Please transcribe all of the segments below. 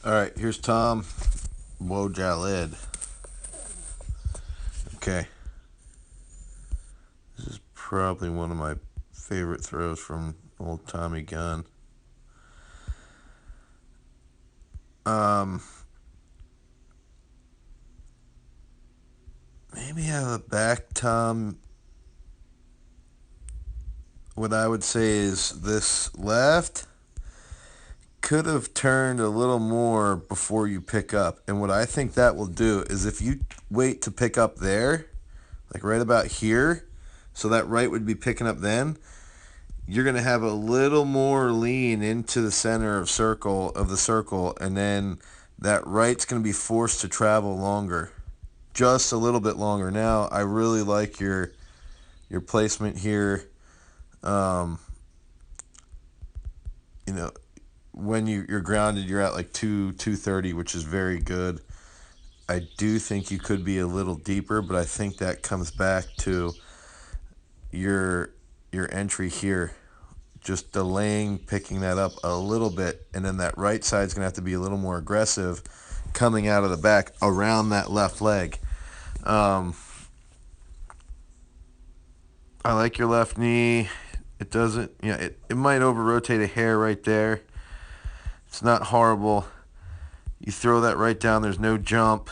Alright, here's Tom. Bojalad. Okay. This is probably one of my favorite throws from old Tommy Gunn. Um, Maybe out of the back, Tom, what I would say is this left could have turned a little more before you pick up. And what I think that will do is if you wait to pick up there, like right about here, so that right would be picking up then, you're going to have a little more lean into the center of the circle, and then that right's going to be forced to travel longer, just a little bit longer. Now I really like your placement here. um, you know when you're grounded, you're at like 230, which is very good. I do think you could be a little deeper, but I think that comes back to your your entry here, just delaying picking that up a little bit, and then that right side's going to have to be a little more aggressive coming out of the back around that left leg. um, I like your left knee. It doesn't, it might over rotate a hair right there. It's not horrible. You throw that right down, there's no jump,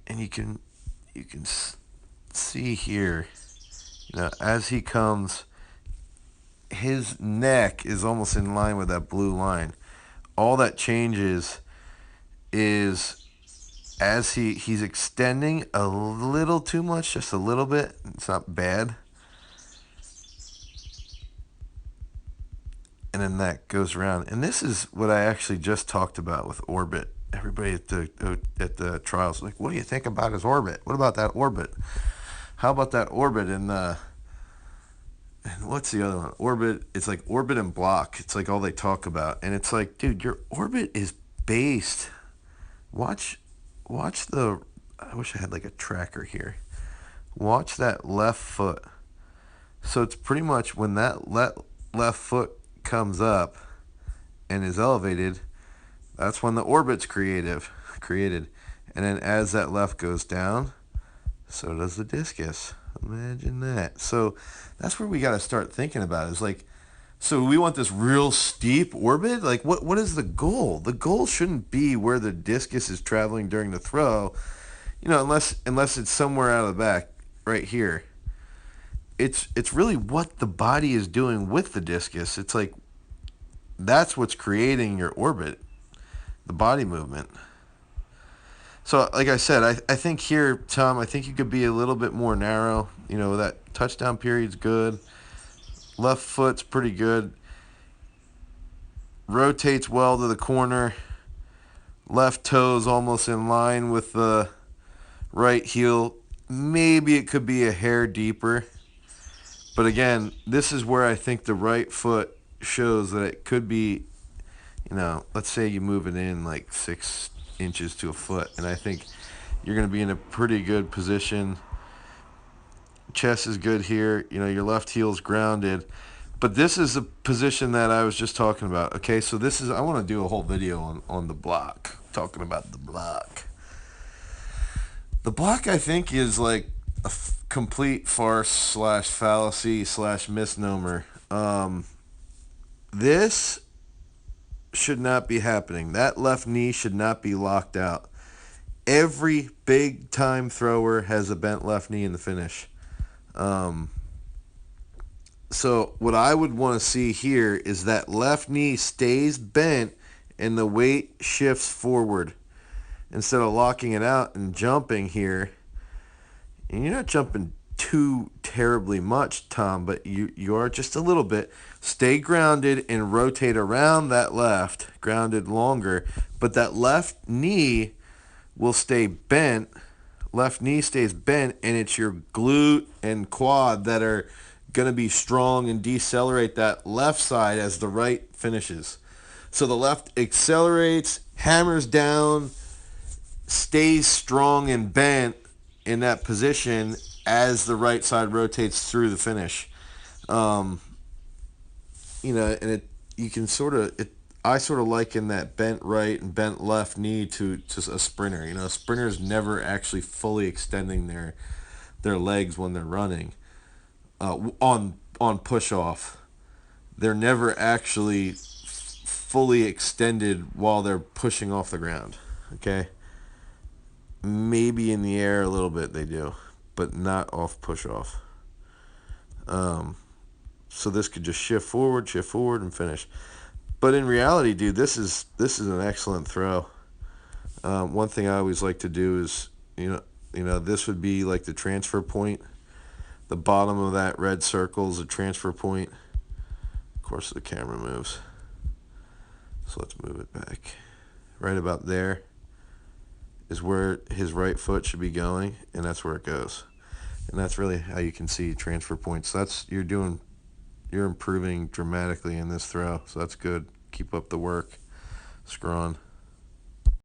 and you can see here, as he comes, his neck is almost in line with that blue line. All that changes is as he's extending a little too much, just a little bit. It's not bad. And then that goes around. And this is what I actually just talked about with orbit. Everybody at the trials like, what do you think about his orbit? What about that orbit? How about that orbit and what's the other one? Orbit. It's like orbit and block. It's like all they talk about. And it's like, dude, your orbit is based. Watch watch the I wish I had like a tracker here. Watch that left foot. So it's pretty much when that left foot comes up and is elevated, that's when the orbit's created. And then as that left goes down, so does the discus. Imagine that. So that's where we got to start thinking about it. Is like, so we want this real steep orbit? Like what is the goal? The goal shouldn't be where the discus is traveling during the throw, unless it's somewhere out of the back right here. It's really what the body is doing with the discus. It's like that's what's creating your orbit, the body movement. So, like I said, I think here, Tom, I think you could be a little bit more narrow. That touchdown period's good. Left foot's pretty good. Rotates well to the corner. Left toe's almost in line with the right heel. Maybe it could be a hair deeper. But again, this is where I think the right foot shows that it could be, let's say you move it in like 6 inches to a foot, and I think you're going to be in a pretty good position. Chest is good here. Your left heel's grounded. But this is the position that I was just talking about. Okay, so I want to do a whole video on the block, talking about the block. The block, I think, is like a complete farce slash fallacy slash misnomer. This should not be happening. That left knee should not be locked out. Every big time thrower has a bent left knee in the finish. So what I would want to see here is that left knee stays bent and the weight shifts forward instead of locking it out and jumping here. And you're not jumping too terribly much, Tom, but you are just a little bit. Stay grounded and rotate around that left, grounded longer, but that left knee will stay bent. Left knee stays bent, and it's your glute and quad that are going to be strong and decelerate that left side as the right finishes. So the left accelerates, hammers down, stays strong and bent in that position as the right side rotates through the finish. And you can sort of, I sort of liken that bent right and bent left knee to a sprinter. You know, a sprinter's never actually fully extending their legs when they're running on push off. They're never actually fully extended while they're pushing off the ground. Okay, maybe in the air a little bit they do, but not off push off. So this could just shift forward, and finish. But in reality, dude, this is an excellent throw. One thing I always like to do is, this would be like the transfer point. The bottom of that red circle is a transfer point. Of course, the camera moves. So let's move it back. Right about there is where his right foot should be going, and that's where it goes. And that's really how you can see transfer points. You're improving dramatically in this throw, so that's good. Keep up the work, Scrawn.